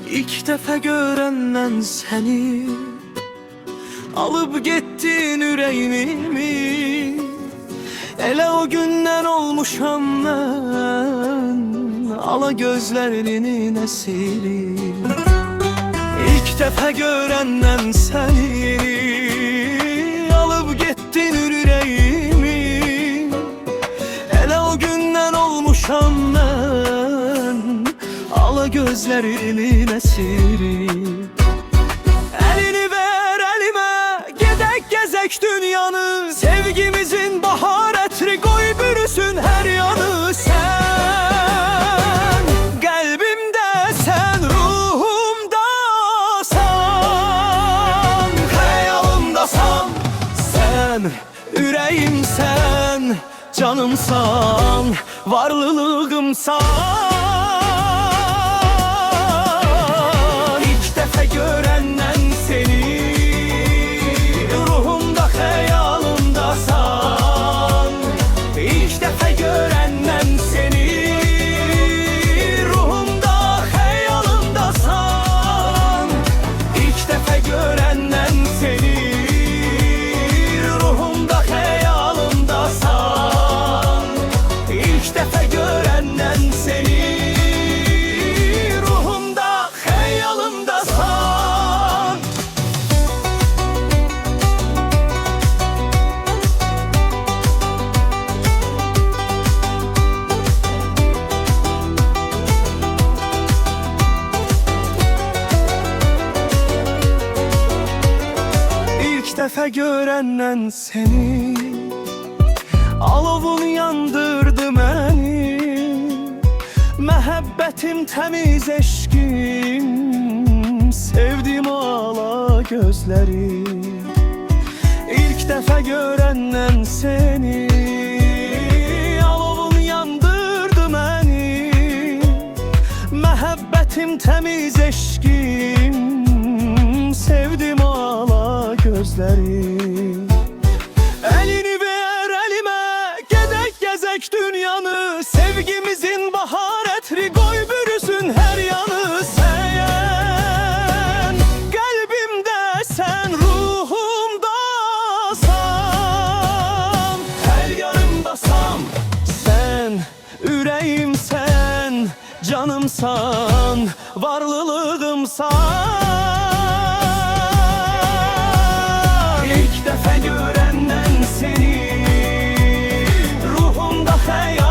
İlk defa görenden seni, alıp gittin yüreğimi. Elə o gündən olmuşam mən, ala gözlərinin əsiri. İlk dəfə görəndən səni, alıp gittin yüreğimi. Elə o gündən olmuşam mən, ala gözlərinin əsiri. Elini ver elimə, gedək gəzək dünyanı. Sevgimizin bahar ətri qoy bürüsün hər yanı. Sən qəlbimdəsən, ruhumdasan, xəyalımdasan. Sən ürəyimsən, canımsan, varlılığımsan. İlk dəfə görəndən seni, ruhumda xəyalımdasan. İlk dəfə görəndən seni, ruhumda xəyalımdasan. İlk dəfə görəndən seni, ruhumda xəyalımdasan. İlk dəfə görəndən seni, ruhumda xəyalımdasan. İlk dəfə görəndən seni, alovun yandırdı məni. Məhəbbətim təmiz eşqim, sevdim ala gözləri. İlk dəfə görəndən seni, alovun yandırdı məni. Məhəbbətim təmiz eşqim, sevdim ala gözləri. Elini ver elimə, gedək gəzək dünyanı. Sevgimizin bahar ətri qoy bürüsün hər yanı. Sən qəlbimdəsən, ruhumdasan, hər yanımdasan. Sən ürəyimsən, canımsan, varlılığımsan. İlk dəfə görəndən seni, ruhumda xəyal